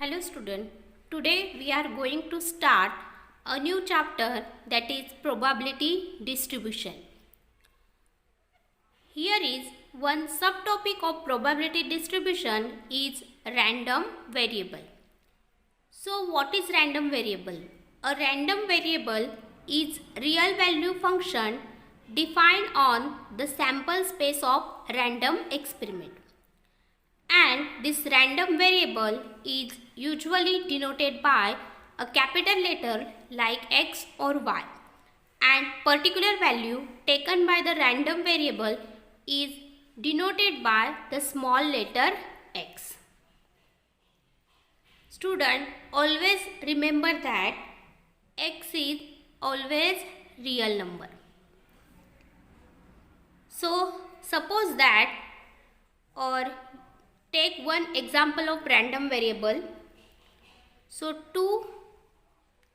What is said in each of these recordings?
Hello student, today we are going to start a new chapter, that is probability distribution. Here is one subtopic of probability distribution is random variable. So what is random variable? A random variable is real value function defined on the sample space of random experiment. And this random variable is usually denoted by a capital letter like X or Y, and particular value taken by the random variable is denoted by the small letter x. Student, always remember that x is always real number. So suppose that, or take one example of random variable. So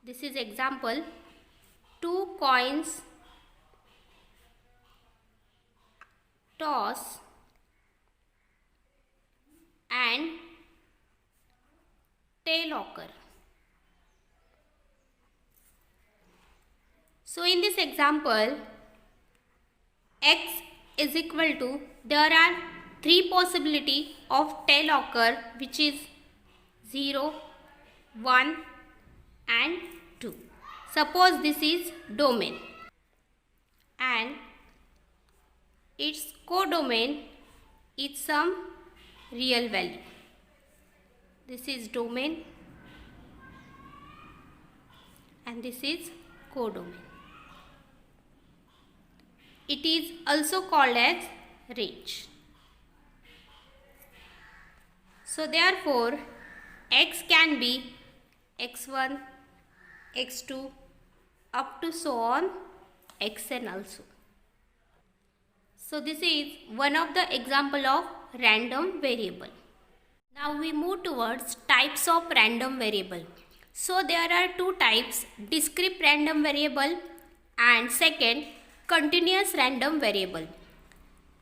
this is example, 2 coins toss and tail occur. So in this example, x is equal to, there are 3 possibility of tail occur, which is 0, 1 and 2. Suppose this is domain and its codomain is some real value. This is domain and this is codomain. It is also called as range. So therefore, x can be x1, x2 up to so on xn also. So this is one of the example of random variable. Now we move towards types of random variable. So there are 2 types, discrete random variable and second continuous random variable.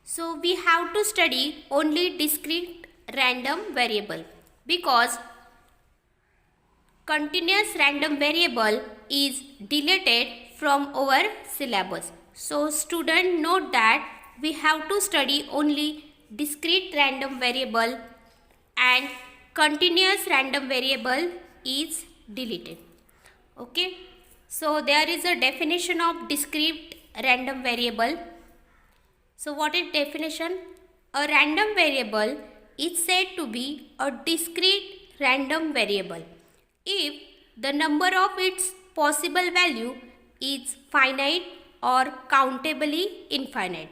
So we have to study only discrete random variable because continuous random variable is deleted from our syllabus. So student, note that we have to study only discrete random variable and continuous random variable is deleted. Okay. So there is a definition of discrete random variable. So what is definition? A random variable is said to be a discrete random variable if the number of its possible value is finite or countably infinite.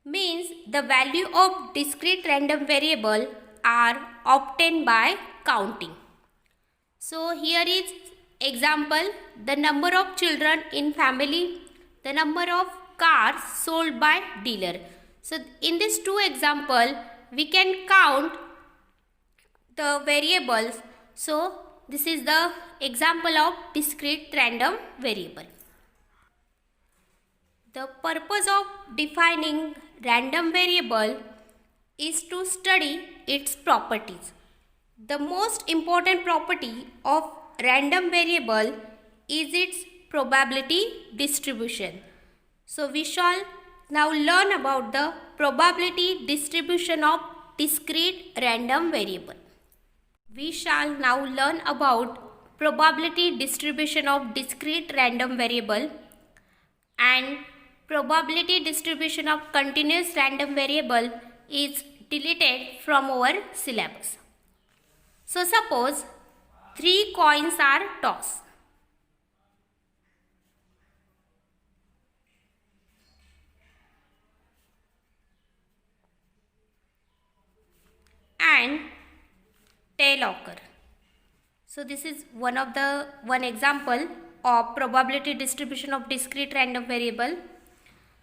Means the value of discrete random variable are obtained by counting. So here is example, the number of children in family, the number of cars sold by dealer. So in this 2 example, we can count the variables. So this is the example of discrete random variable. The purpose of defining random variable is to study its properties. The most important property of random variable is its probability distribution. So we shall now learn about the probability distribution of discrete random variable. We shall now learn about probability distribution of discrete random variable and probability distribution of continuous random variable is deleted from our syllabus. So suppose 3 coins are tossed. And tail occur. So this is one example of probability distribution of discrete random variable.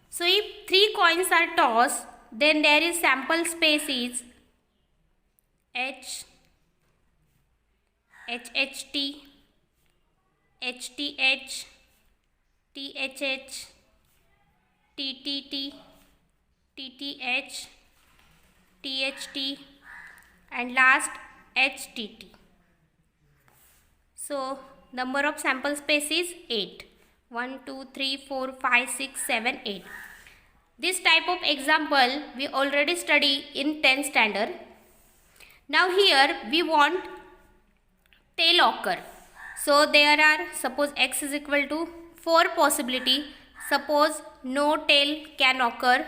So if 3 coins are tossed, then there is sample space is H, HHT, HTH, THH, TTT, TTH, THT and last HTT. So number of sample space is 8. 1, 2, 3, 4, 5, 6, 7, 8. This type of example we already study in 10th standard. Now here we want tail occur. So there are, suppose x is equal to 4 possibility. Suppose no tail can occur,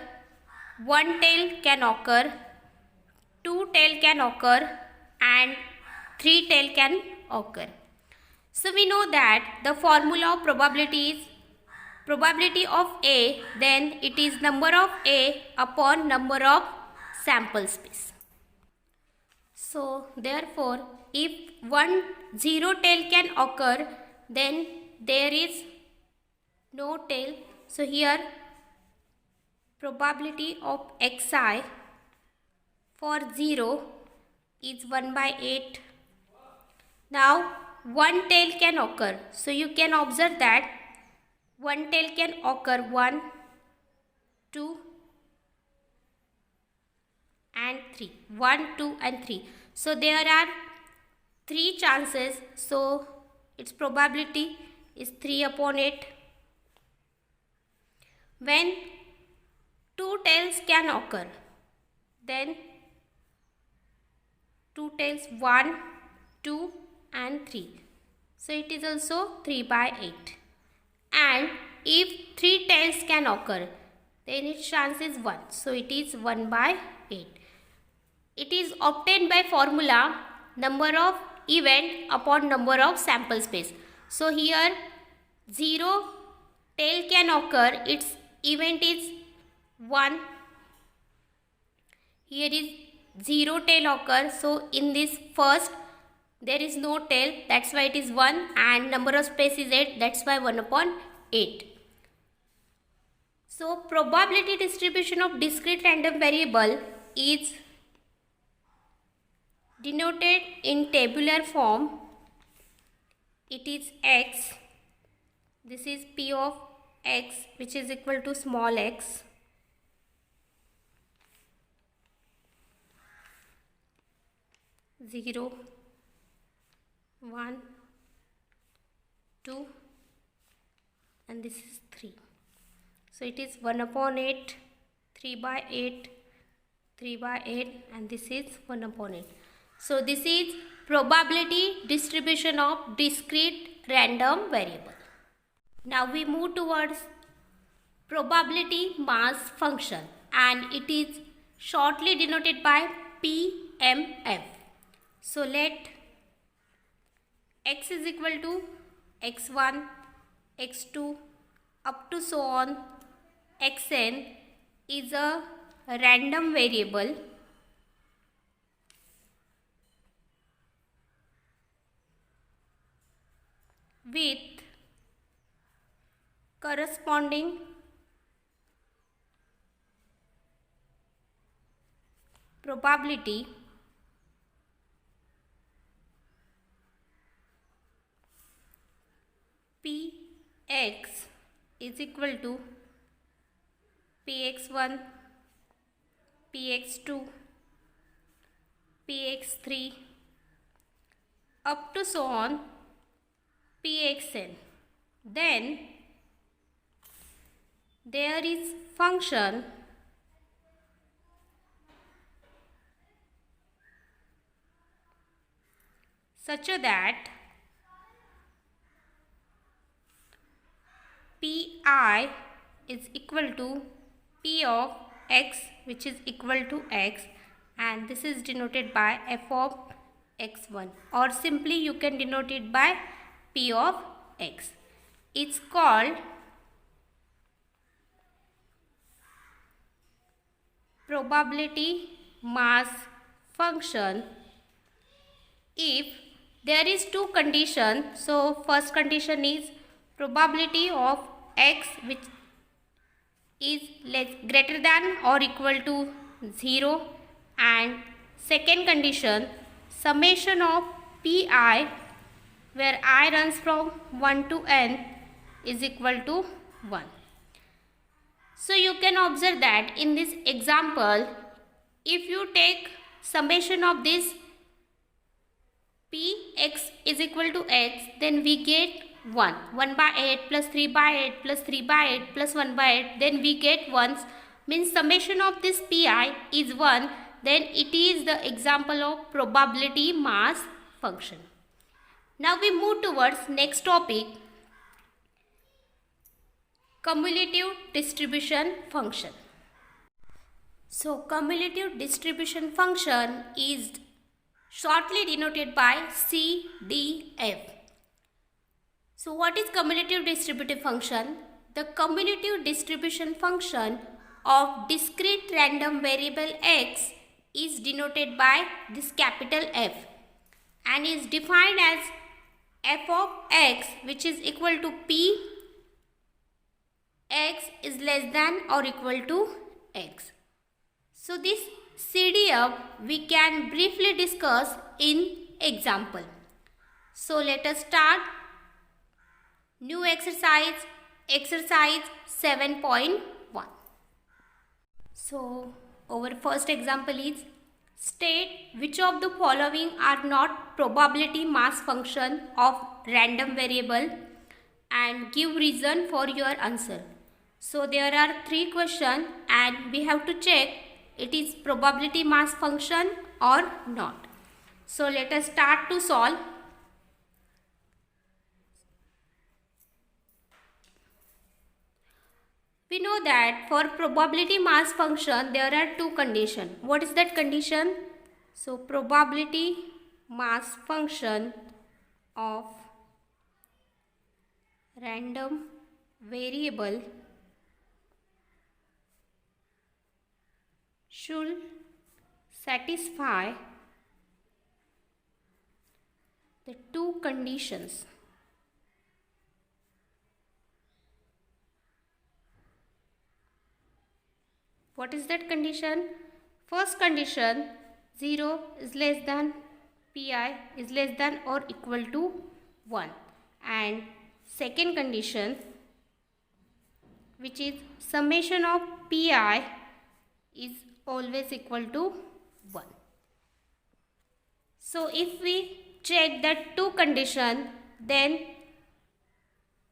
one tail can occur, two tail can occur, and three tail can occur. So we know that the formula of probability is probability of A, then it is number of A upon number of sample space. So therefore, if one zero tail can occur, then there is no tail. So here probability of xi for 0 is 1 by 8. Now one tail can occur. So you can observe that one tail can occur 1, 2 and 3. 1, 2 and 3. So there are 3 chances. So its probability is 3 upon 8. When 2 tails can occur, then 2 tails 1, 2 and 3. So it is also 3 by 8. And if 3 tails can occur, then its chance is 1. So it is 1 by 8. It is obtained by formula number of event upon number of sample space. So here 0 tail can occur, its event is 1. Here is 0 tail occur. So in this first there is no tail, that's why it is 1, and number of space is 8, that's why 1 upon 8. So probability distribution of discrete random variable is denoted in tabular form. It is x. This is p of x, which is equal to small x. Zero, 1, 2 and this is 3. So it is 1 upon 8, 3 by 8, 3 by 8 and this is 1 upon 8. So this is probability distribution of discrete random variable. Now we move towards probability mass function, and it is shortly denoted by PMF. So let x is equal to x1, x2 up to so on xn is a random variable with corresponding probability Px is equal to Px1, Px2, Px3 up to so on Pxn. Then there is function such that Pi is equal to P of x, which is equal to x, and this is denoted by f of x1, or simply you can denote it by P of x. It's called probability mass function if there is two conditions. So first condition is probability of x which is greater than or equal to 0, and second condition summation of Pi where I runs from 1 to n is equal to 1. So you can observe that in this example, if you take summation of this Px is equal to x, then we get 1. 1 by 8 plus 3 by 8 plus 3 by 8 plus 1 by 8. Then we get 1. Means summation of this pi is 1. Then it is the example of probability mass function. Now we move towards next topic, cumulative distribution function. So cumulative distribution function is shortly denoted by CDF. So what is cumulative distributive function? The cumulative distribution function of discrete random variable x is denoted by this capital F and is defined as f of x, which is equal to p x is less than or equal to x. So this CDF we can briefly discuss in example. So let us start new exercise 7.1. So our first example is, state which of the following are not probability mass function of random variable and give reason for your answer. So there are 3 questions and we have to check it is probability mass function or not. So let us start to solve. We know that for probability mass function there are 2 conditions. What is that condition? So probability mass function of random variable should satisfy the 2 conditions. What is that condition? First condition, 0 is less than pi is less than or equal to 1, and second condition, which is summation of pi is always equal to 1. So if we check that 2 condition, then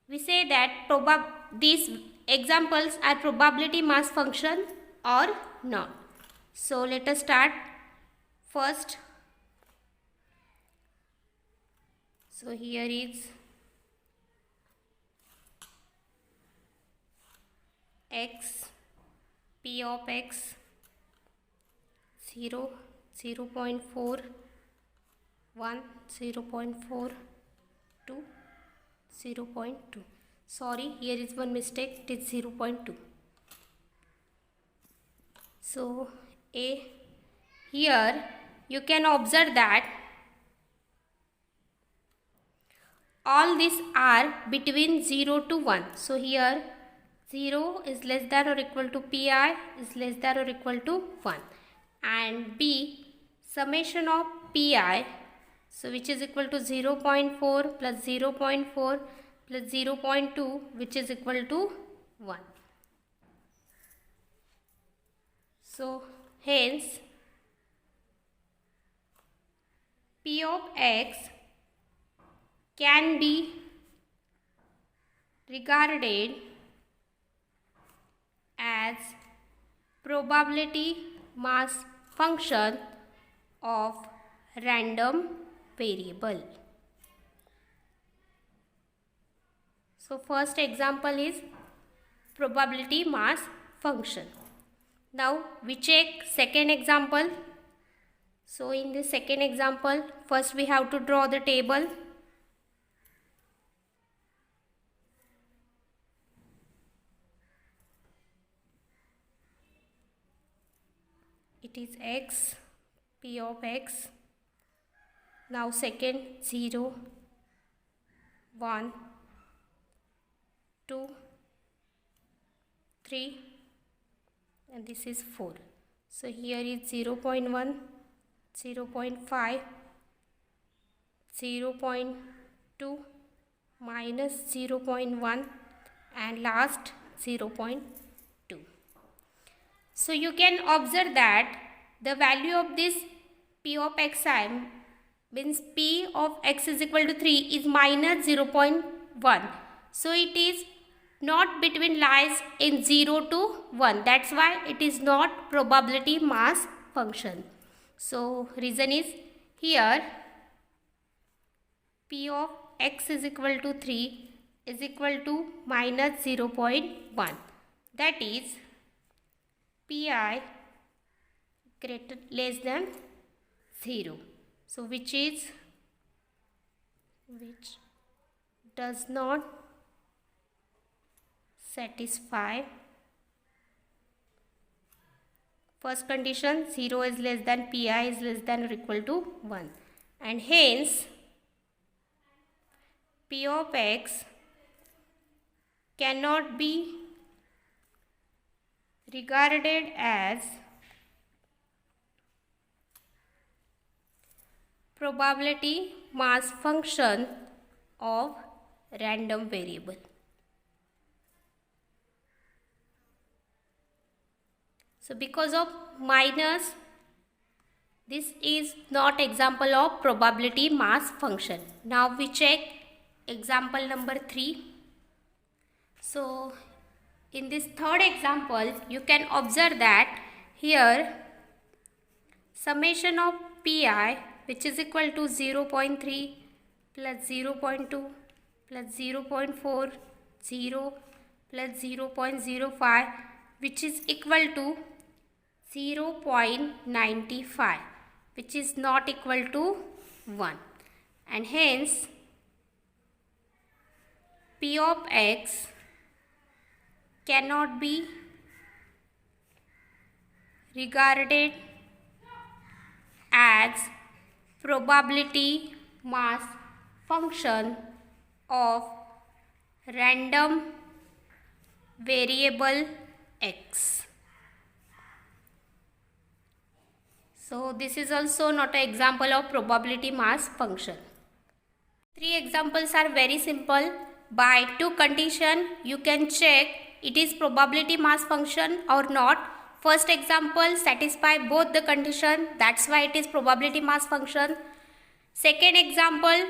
we say that these examples are probability mass function or not. So let us start first. So here is x, p of x 0, 0.4, 1, 0.4, 2, 0.2. Sorry, here is one mistake, it is 0.2. So here you can observe that all these are between 0 to 1. So here 0 is less than or equal to pi is less than or equal to 1, and b summation of pi, so which is equal to 0.4 plus 0.4 plus 0.2, which is equal to 1. So hence p of x can be regarded as probability mass function of random variable. So first example is probability mass function. Now we check second example. So in the second example, first we have to draw the table. It is x, p of x. Now second, 0, 1, 2, 3, and this is 4. So here is 0.1, 0.5, 0.2, minus 0.1, and last 0.2. So you can observe that the value of this p of xi means P of x is equal to 3 is minus 0.1. So it is not between lies in 0 to 1. That's why it is not probability mass function. So reason is here P of x is equal to 3 is equal to minus 0.1. That is Pi greater less than 0. So which does not satisfy first condition, 0 is less than Pi is less than or equal to 1, and hence P of x cannot be regarded as probability mass function of random variable. So because of minus, this is not example of probability mass function. Now we check example number 3. So in this third example, you can observe that here summation of Pi, which is equal to 0.3 plus 0.2 plus 0.4, 0 plus 0.05, which is equal to 0.95, which is not equal to 1, and hence P of x cannot be regarded as probability mass function of random variable x. So this is also not an example of probability mass function. 3 examples are very simple. By 2 conditions you can check it is probability mass function or not. First example satisfy both the condition, that's why it is probability mass function. Second example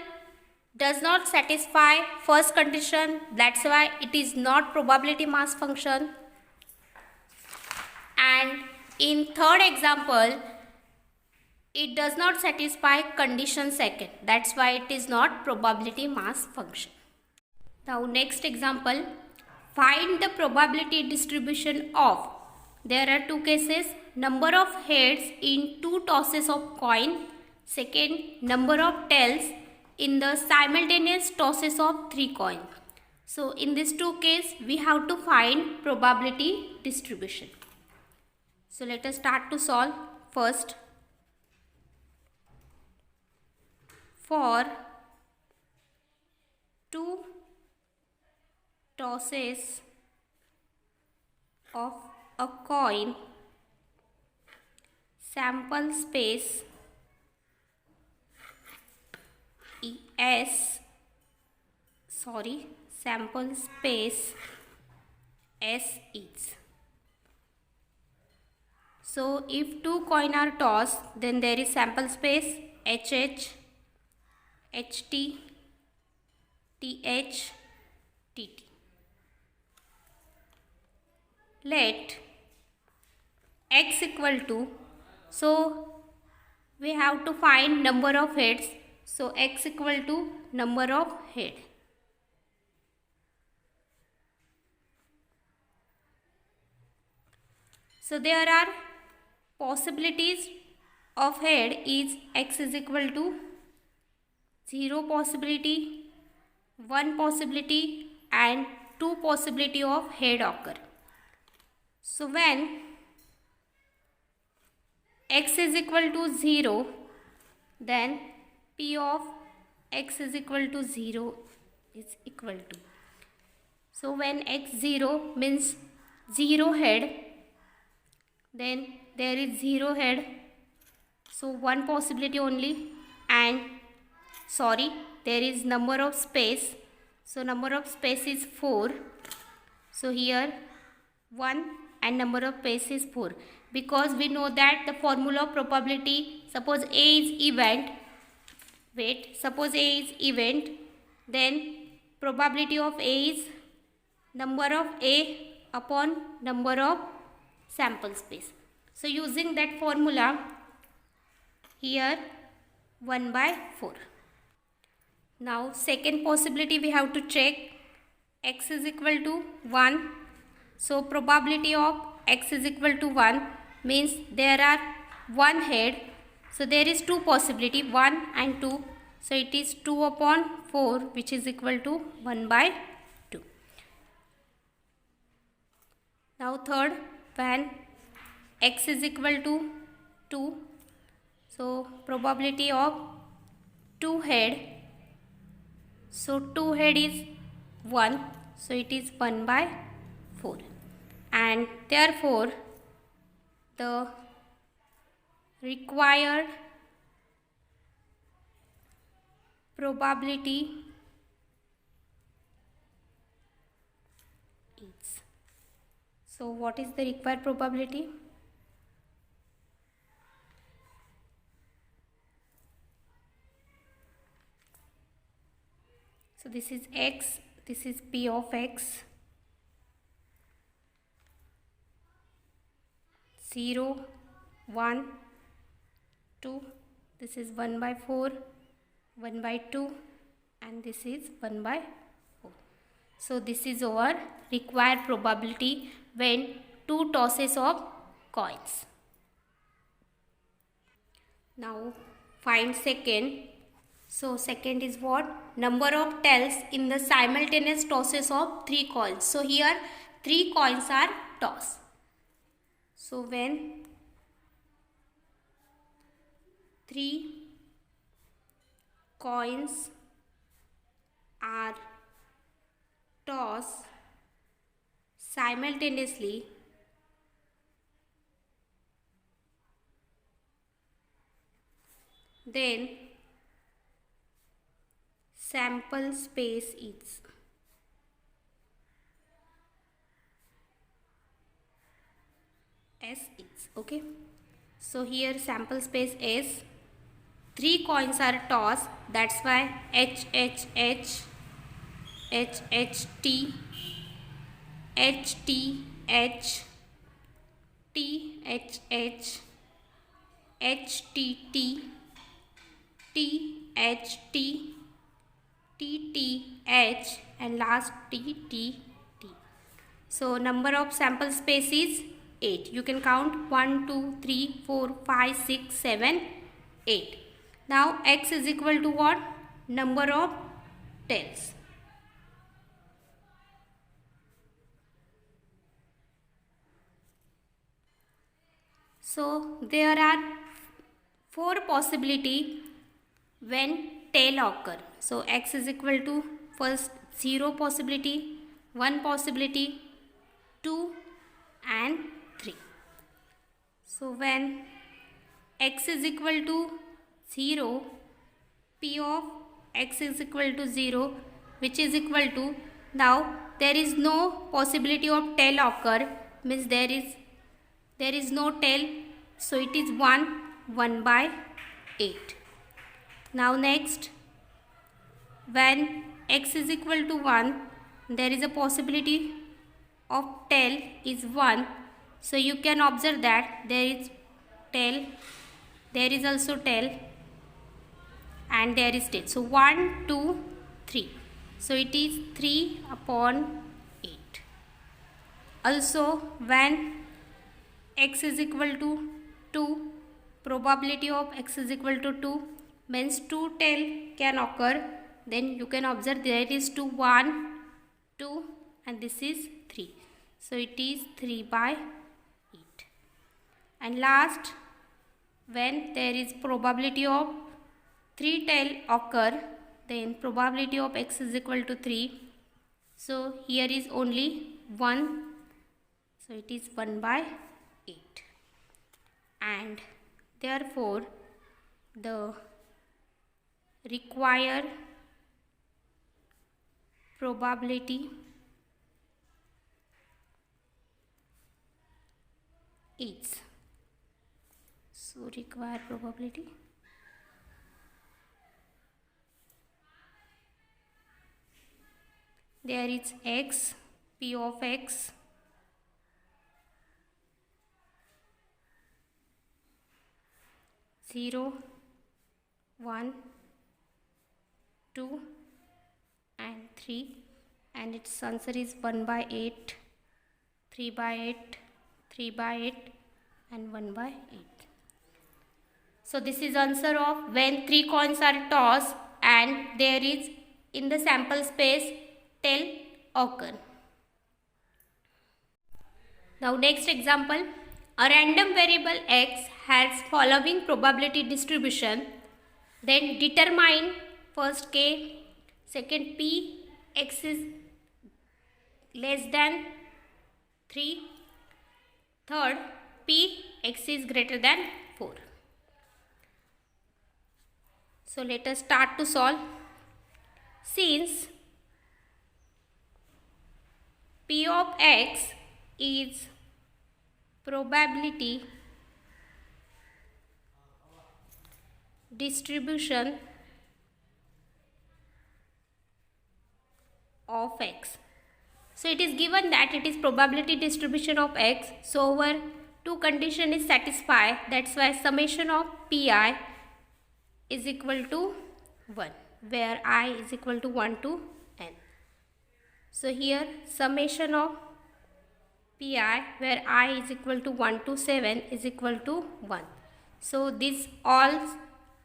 does not satisfy first condition, that's why it is not probability mass function. And in third example it does not satisfy condition second, that's why it is not probability mass function. Now next example, find the probability distribution of, there are 2 cases, number of heads in 2 tosses of coin, second number of tails in the simultaneous tosses of 3 coins. So in these 2 cases we have to find probability distribution. So let us start to solve. First, for 2 tosses of a coin, sample space sample space S is. So if 2 coins are tossed, then there is sample space HH, HT, TH, TT. Let x equal to, so we have to find number of heads, so x equal to number of head. So there are possibilities of head is x is equal to 0 possibility, 1 possibility and 2 possibility of head occur. So when x is equal to 0, then P of x is equal to 0 is equal to. So when x 0 means 0 head, then there is 0 head, so 1 possibility only, and there is number of space, so number of space is 4, so here 1 and number of space is 4, because we know that the formula of probability, suppose A is event Wait, suppose A is event, then probability of A is number of A upon number of sample space. So using that formula, here 1 by 4. Now second possibility we have to check, x is equal to 1. So probability of x is equal to 1 means there are one head. So there is two possibility, 1 and 2. So it is 2 upon 4, which is equal to 1 by 2. Now third, when x is equal to 2, so probability of 2 head, so 2 head is 1, so it is 1 by 4, and therefore the required probability is, so what is the required probability? So this is x, this is p of x, 0, 1, 2, this is 1 by 4, 1 by 2, and this is 1 by 4. So this is our required probability when two tosses of coins. Now find second. So second is what? Number of tails in the simultaneous tosses of 3 coins. So here 3 coins are tossed. So when 3 coins are tossed simultaneously, then sample space is S is, okay. So here sample space is 3 coins are tossed, that's why H H H, H H T, H T H, T H H, H T T, T H T, T T H, and last T T T. So number of sample space is 8. You can count 1, 2, 3, 4, 5, 6, 7, 8. Now x is equal to what? Number of tails. So there are 4 possibility when tail occur. So x is equal to first 0 possibility, 1 possibility, 2 and 3. So when x is equal to 0, p of x is equal to 0, which is equal to, now there is no possibility of tail occur, means there is no tail, so it is 1 by 8. Now next, when x is equal to 1, there is a possibility of tail is 1, so you can observe that there is tail, there is also tail, and there is tail. So 1, 2, 3. So it is 3 upon 8. Also when x is equal to 2, probability of x is equal to 2 means 2 tail can occur. Then you can observe there is 2, 1, 2, and this is 3. So it is 3 by 8. And last, when there is probability of 3 tail occur, then probability of x is equal to 3. So here is only 1. So it is 1 by 8. And therefore the required probability is, so required probability there is x, p of x, zero, 1, 2 and 3, and its answer is 1 by 8, 3 by 8, 3 by 8 and 1 by 8. So this is answer of when 3 coins are tossed and there is in the sample space tail occur. Now next example, a random variable x has following probability distribution. Then determine first k, second p, x is less than 3, third p, x is greater than 4. So let us start to solve. Since p of x is probability distribution of x. So it is given that it is probability distribution of x. So our two condition is satisfied. That's why summation of pi is equal to 1, where I is equal to 1 to n. So here summation of pi, where I is equal to 1 to 7 is equal to 1. So these all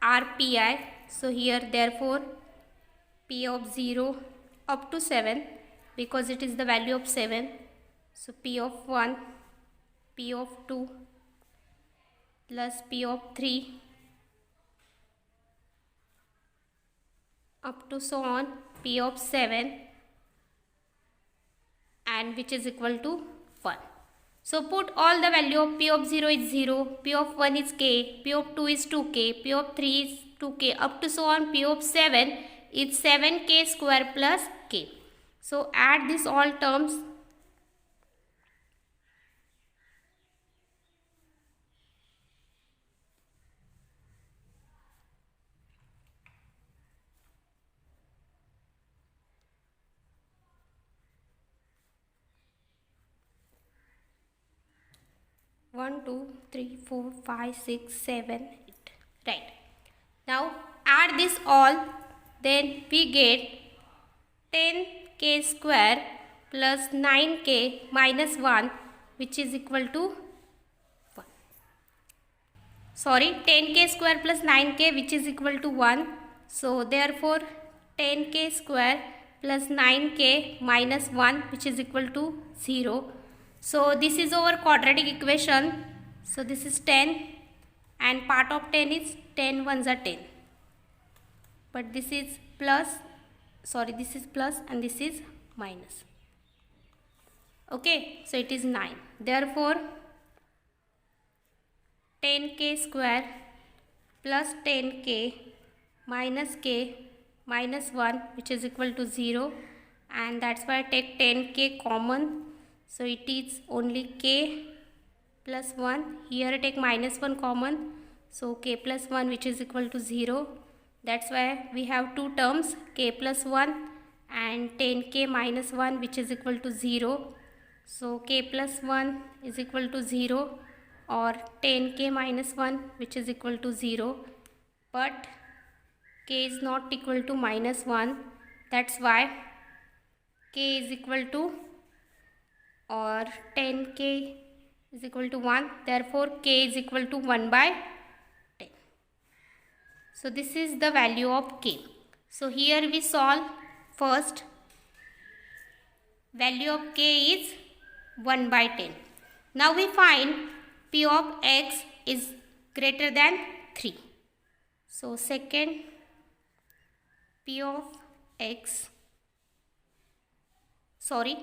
are pi. So here therefore p of 0 up to 7, because it is the value of 7. So p of 1, p of 2 plus p of 3 up to so on p of 7, and which is equal to 1. So put all the value of p of 0 is 0, p of 1 is k, p of 2 is 2k, p of 3 is 2k, up to so on p of 7 is 7k square plus k. So add these all terms. One, two, three, 4, 5, 6, 7, 8. Right. Now add this all, then we get 10k square plus 9k minus 1, which is equal to 1. Sorry, 10k square plus 9k, which is equal to 1. So therefore 10k square plus 9k minus 1, which is equal to 0. So this is our quadratic equation. So this is 10 and part of 10 is 10 ones are 10. But this is plus, sorry, this is plus and this is minus. Okay, so it is 9. Therefore 10k square plus 10k minus k minus 1, which is equal to 0, and that's why I take 10k common. So it is only k plus 1. Here I take minus 1 common. So k plus 1, which is equal to 0. That's why we have two terms, k plus 1 and 10k minus 1, which is equal to 0. So k plus 1 is equal to 0 or 10k minus 1, which is equal to 0. But k is not equal to minus 1. That's why k is equal to, or 10k is equal to 1. Therefore k is equal to 1 by 10. So this is the value of k. So here we solve first. Value of k is 1 by 10. Now we find p of x is greater than 3. So second, p of x, sorry,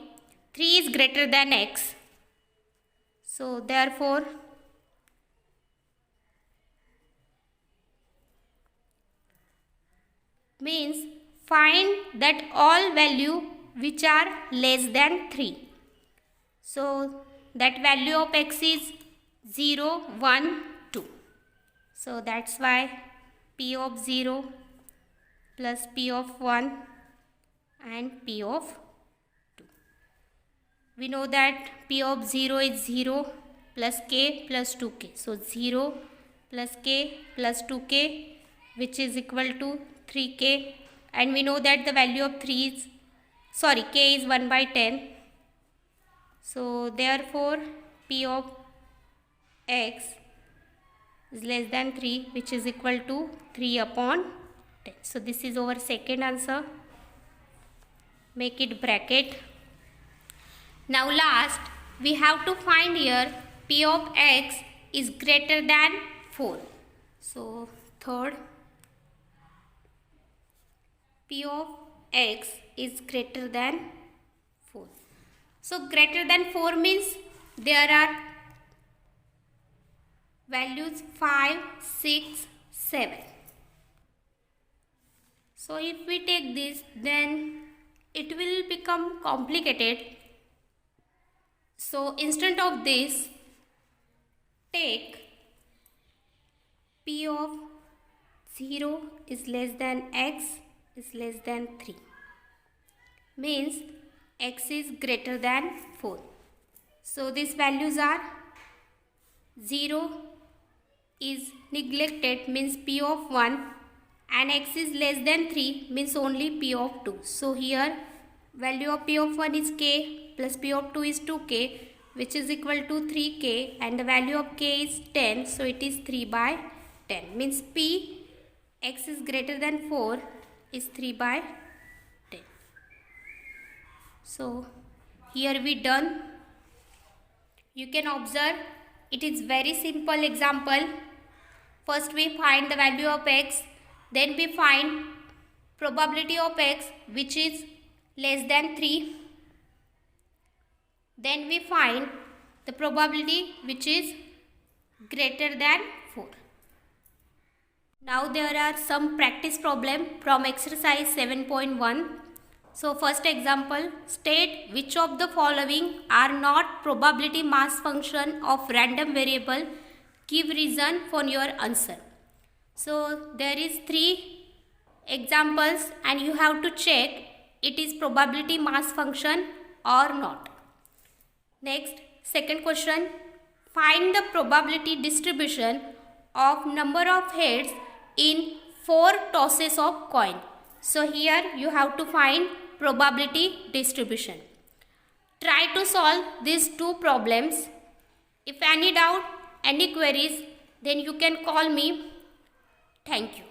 3 is greater than x. So therefore means find that all value which are less than 3. So that value of x is 0, 1, 2. So that's why p of 0 plus p of 1 and p of we know that P of 0 is 0 plus k plus 2k. So 0 plus k plus 2k, which is equal to 3k, and we know that the value of k is 1 by 10. So therefore P of x is less than 3, which is equal to 3 upon 10. So this is our second answer. Make it bracket. Now last, we have to find here P of x is greater than 4. So third, P of x is greater than 4. So greater than 4 means there are values 5, 6, 7. So if we take this, then it will become complicated. So instead of this, take P of 0 is less than x is less than 3. Means x is greater than 4. So these values are 0 is neglected, means P of 1, and x is less than 3 means only P of 2. So here value of P of 1 is k plus P of 2 is 2k, which is equal to 3k, and the value of k is 10, so it is 3 by 10. Means P x is greater than 4 is 3 by 10. So here we done. You can observe it is very simple example. First we find the value of x, then we find probability of x which is less than 3. Then we find the probability which is greater than 4. Now there are some practice problem from exercise 7.1. So first example, state which of the following are not probability mass function of random variable. Give reason for your answer. So there is 3 examples and you have to check it is probability mass function or not. Next, second question, find the probability distribution of number of heads in 4 tosses of coin. So here you have to find probability distribution. Try to solve these 2 problems. If any doubt, any queries, then you can call me. Thank you.